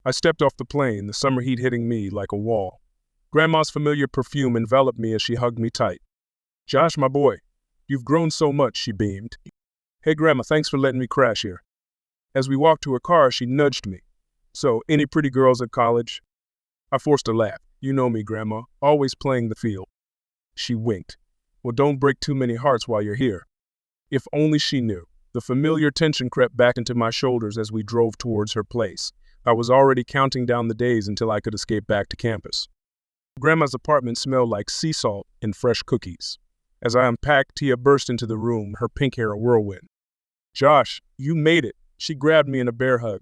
I stepped off the plane, the summer heat hitting me like a wall. Grandma's familiar perfume enveloped me as she hugged me tight. "Josh, my boy, you've grown so much," she beamed. "Hey, Grandma, thanks for letting me crash here." As we walked to her car, she nudged me. "So, any pretty girls at college?" I forced a laugh. "You know me, Grandma, always playing the field." She winked. "Well, don't break too many hearts while you're here." If only she knew. The familiar tension crept back into my shoulders as we drove towards her place. I was already counting down the days until I could escape back to campus. Grandma's apartment smelled like sea salt and fresh cookies. As I unpacked, Tia burst into the room, her pink hair a whirlwind. "Josh, you made it." She grabbed me in a bear hug.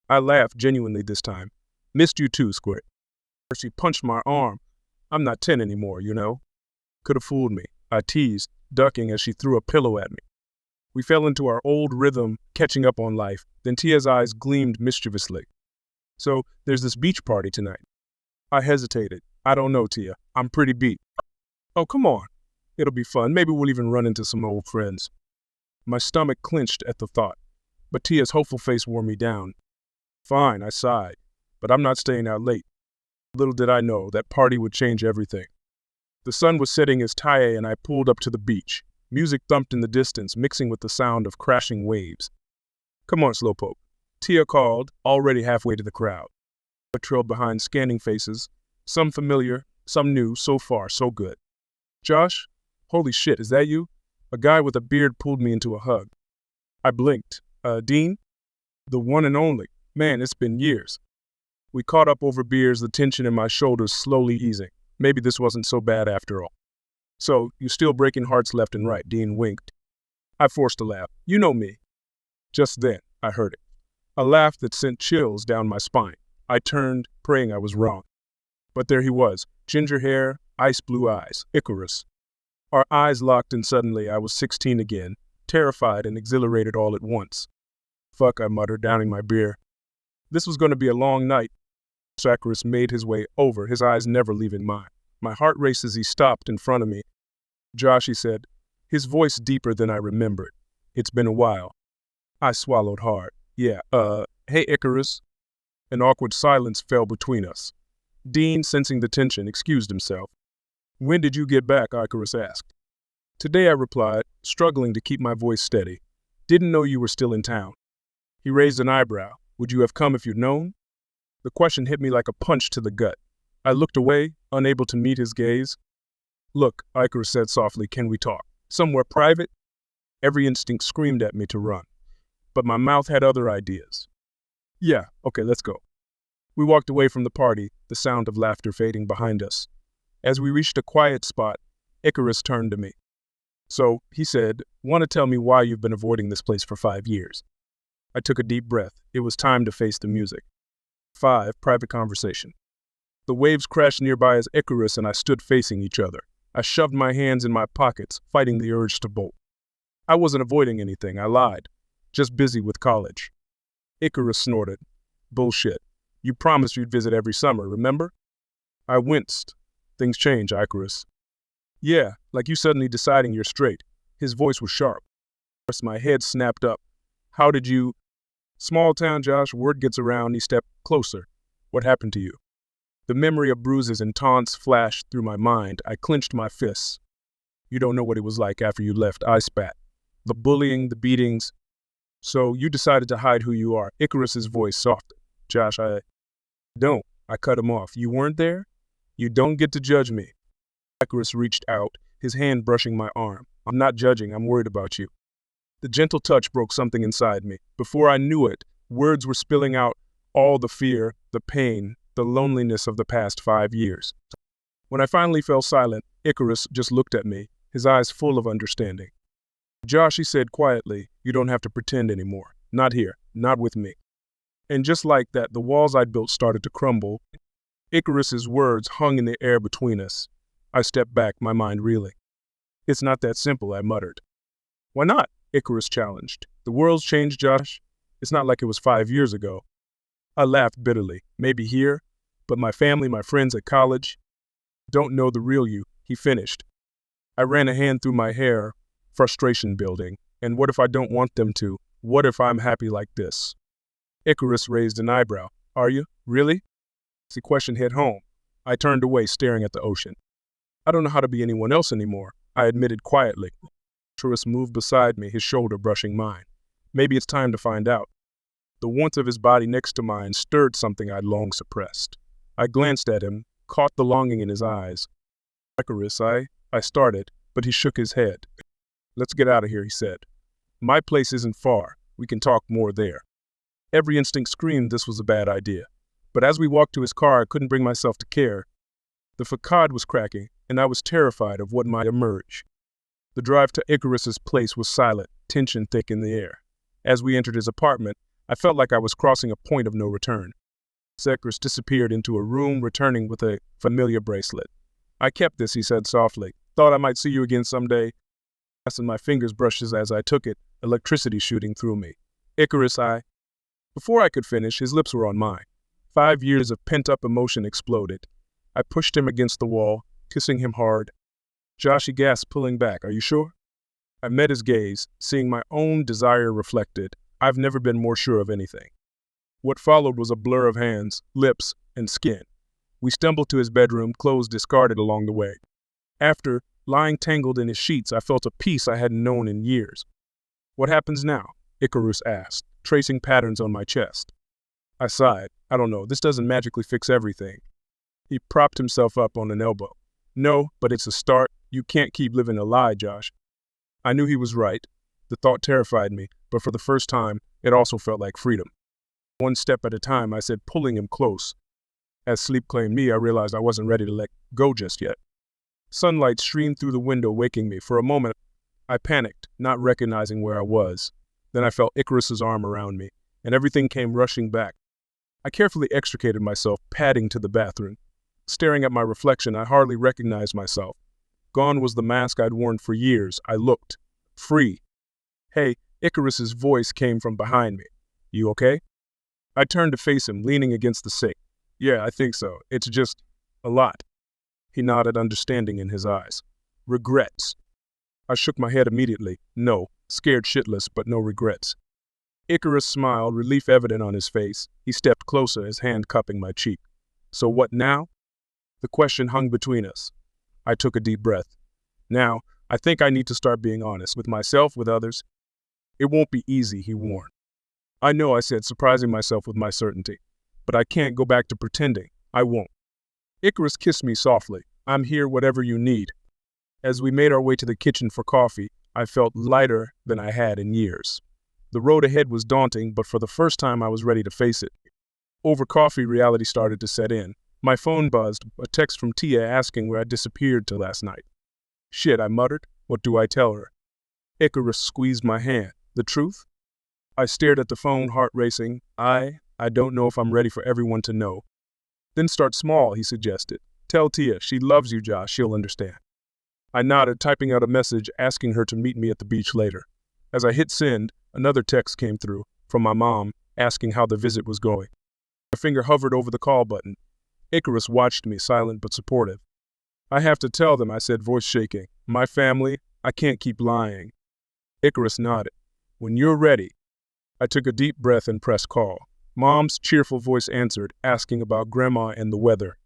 I laughed genuinely this time. "Missed you too, Squirt." She punched my arm. "I'm not 10 anymore, you know." Could have fooled me, I teased, ducking as she threw a pillow at me. We fell into our old rhythm, catching up on life. Then Tia's eyes gleamed mischievously. "So, there's this beach party tonight." I hesitated. "I don't know, Tia. I'm pretty beat." "Oh, come on. It'll be fun. Maybe we'll even run into some old friends." My stomach clenched at the thought, but Tia's hopeful face wore me down. "Fine," I sighed, "but I'm not staying out late." Little did I know that party would change everything. The sun was setting as Tia and I pulled up to the beach. Music thumped in the distance, mixing with the sound of crashing waves. "Come on, Slowpoke," Tia called, already halfway to the crowd. I trailed behind scanning faces, some familiar, some new. So far, so good. "Josh? Holy shit, is that you?" A guy with a beard pulled me into a hug. I blinked. Dean?" "The one and only. Man, it's been years." We caught up over beers, the tension in my shoulders slowly easing. Maybe this wasn't so bad after all. "So, you still breaking hearts left and right," Dean winked. I forced a laugh. "You know me." Just then, I heard it. A laugh that sent chills down my spine. I turned, praying I was wrong. But there he was, ginger hair, ice blue eyes, Icarus. Our eyes locked and suddenly I was 16 again, terrified and exhilarated all at once. "Fuck," I muttered, downing my beer. This was going to be a long night. Icarus made his way over, his eyes never leaving mine. My heart raced as he stopped in front of me. "Josh," he said, his voice deeper than I remembered. "It's been a while." I swallowed hard. "Yeah, hey Icarus." An awkward silence fell between us. Dean, sensing the tension, excused himself. "When did you get back?" Icarus asked. "Today," I replied, struggling to keep my voice steady. "Didn't know you were still in town." He raised an eyebrow. "Would you have come if you'd known?" The question hit me like a punch to the gut. I looked away, unable to meet his gaze. "Look," Icarus said softly, "can we talk? Somewhere private?" Every instinct screamed at me to run, but my mouth had other ideas. "Yeah, okay, let's go." We walked away from the party, the sound of laughter fading behind us. As we reached a quiet spot, Icarus turned to me. "So," he said, "want to tell me why you've been avoiding this place for 5 years?" I took a deep breath. It was time to face the music. 5. Private conversation. The waves crashed nearby as Icarus and I stood facing each other. I shoved my hands in my pockets, fighting the urge to bolt. I wasn't avoiding anything, I lied. Just busy with college. Icarus snorted. "Bullshit. You promised you'd visit every summer, remember?" I winced. "Things change, Icarus." "Yeah, like you suddenly deciding you're straight." His voice was sharp. My head snapped up. "How did you—" "Small town, Josh, word gets around." He stepped closer. "What happened to you?" The memory of bruises and taunts flashed through my mind. I clenched my fists. "You don't know what it was like after you left," I spat. "The bullying, the beatings." "So you decided to hide who you are." Icarus's voice softened. "Josh, I don't." I cut him off. "You weren't there? You don't get to judge me." Icarus reached out, his hand brushing my arm. "I'm not judging, I'm worried about you." The gentle touch broke something inside me. Before I knew it, words were spilling out, all the fear, the pain, the loneliness of the past 5 years. When I finally fell silent, Icarus just looked at me, his eyes full of understanding. "Josh," he said quietly, "you don't have to pretend anymore. Not here, not with me." And just like that, the walls I'd built started to crumble. Icarus's words hung in the air between us. I stepped back, my mind reeling. "It's not that simple," I muttered. "Why not?" Icarus challenged. "The world's changed, Josh. It's not like it was 5 years ago." I laughed bitterly. "Maybe here, but my family, my friends at college, don't know the real you," he finished. I ran a hand through my hair, frustration building. "And what if I don't want them to? What if I'm happy like this?" Icarus raised an eyebrow. Are you? Really? The question hit home. I turned away, staring at the ocean. I don't know how to be anyone else anymore, I admitted quietly. Icarus moved beside me, his shoulder brushing mine. Maybe it's time to find out. The warmth of his body next to mine stirred something I'd long suppressed. I glanced at him, caught the longing in his eyes. Icarus, I started, but he shook his head. Let's get out of here, he said. My place isn't far. We can talk more there. Every instinct screamed this was a bad idea. But as we walked to his car, I couldn't bring myself to care. The facade was cracking, and I was terrified of what might emerge. The drive to Icarus's place was silent, tension thick in the air. As we entered his apartment, I felt like I was crossing a point of no return. Icarus disappeared into a room, returning with a familiar bracelet. I kept this, he said softly. Thought I might see you again someday. And my fingers brushed as I took it, electricity shooting through me. Icarus, Before I could finish, his lips were on mine. 5 years of pent-up emotion exploded. I pushed him against the wall, kissing him hard. Josh, he gasped, pulling back. Are you sure? I met his gaze, seeing my own desire reflected. I've never been more sure of anything. What followed was a blur of hands, lips, and skin. We stumbled to his bedroom, clothes discarded along the way. After, lying tangled in his sheets, I felt a peace I hadn't known in years. What happens now? Icarus asked, tracing patterns on my chest. I sighed. I don't know, this doesn't magically fix everything. He propped himself up on an elbow. No, but it's a start. You can't keep living a lie, Josh. I knew he was right. The thought terrified me, but for the first time, it also felt like freedom. One step at a time, I said, pulling him close. As sleep claimed me, I realized I wasn't ready to let go just yet. Sunlight streamed through the window, waking me. For a moment, I panicked, not recognizing where I was. Then I felt Icarus's arm around me, and everything came rushing back. I carefully extricated myself, padding to the bathroom. Staring at my reflection, I hardly recognized myself. Gone was the mask I'd worn for years. I looked free. Hey, Icarus's voice came from behind me. You okay? I turned to face him, leaning against the sink. Yeah, I think so. It's just a lot. He nodded, understanding in his eyes. Regrets. I shook my head immediately. No, scared shitless, but no regrets. Icarus smiled, relief evident on his face. He stepped closer, his hand cupping my cheek. So what now? The question hung between us. I took a deep breath. Now, I think I need to start being honest with myself, with others. It won't be easy, he warned. I know, I said, surprising myself with my certainty. But I can't go back to pretending. I won't. Icarus kissed me softly. I'm here, whatever you need. As we made our way to the kitchen for coffee, I felt lighter than I had in years. The road ahead was daunting, but for the first time I was ready to face it. Over coffee, reality started to set in. My phone buzzed, a text from Tia asking where I disappeared till last night. Shit, I muttered. What do I tell her? Icarus squeezed my hand. The truth? I stared at the phone, heart racing. I don't know if I'm ready for everyone to know. Then start small, he suggested. Tell Tia, she loves you, Josh, she'll understand. I nodded, typing out a message asking her to meet me at the beach later. As I hit send, another text came through, from my mom, asking how the visit was going. My finger hovered over the call button. Icarus watched me, silent but supportive. I have to tell them, I said, voice shaking. My family, I can't keep lying. Icarus nodded. When you're ready. I took a deep breath and pressed call. Mom's cheerful voice answered, asking about Grandma and the weather.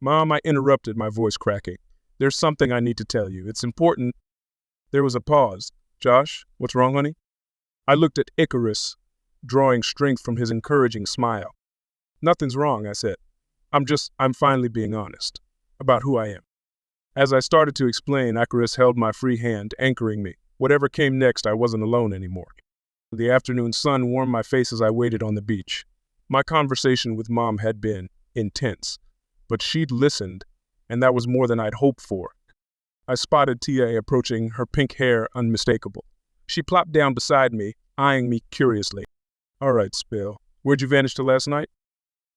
Mom, I interrupted, my voice cracking. There's something I need to tell you. It's important. There was a pause. Josh, what's wrong, honey? I looked at Icarus, drawing strength from his encouraging smile. Nothing's wrong, I said. I'm finally being honest about who I am. As I started to explain, Icarus held my free hand, anchoring me. Whatever came next, I wasn't alone anymore. The afternoon sun warmed my face as I waited on the beach. My conversation with Mom had been intense, but she'd listened, and that was more than I'd hoped for. I spotted Tia approaching, her pink hair unmistakable. She plopped down beside me, eyeing me curiously. All right, Spill, where'd you vanish to last night?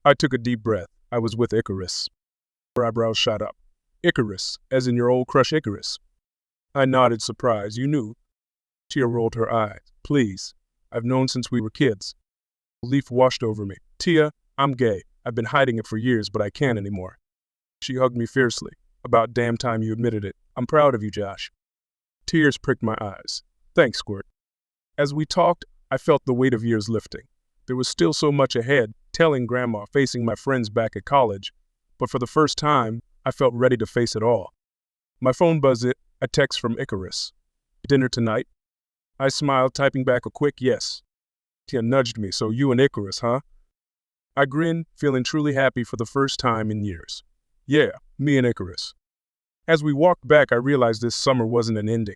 I took a deep breath. I was with Icarus. Her eyebrows shot up. Icarus, as in your old crush Icarus. I nodded, surprised. You knew? Tia rolled her eyes. Please. I've known since we were kids. Relief washed over me. Tia, I'm gay. I've been hiding it for years, but I can't anymore. She hugged me fiercely. About damn time you admitted it. I'm proud of you, Josh. Tears pricked my eyes. Thanks, Squirt. As we talked, I felt the weight of years lifting. There was still so much ahead, telling Grandma, facing my friends back at college, but for the first time, I felt ready to face it all. My phone buzzed, a text from Icarus. Dinner tonight? I smiled, typing back a quick yes. Tia nudged me, so you and Icarus, huh? I grinned, feeling truly happy for the first time in years. Yeah, me and Icarus. As we walked back, I realized this summer wasn't an ending.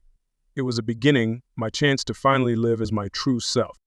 It was a beginning, my chance to finally live as my true self.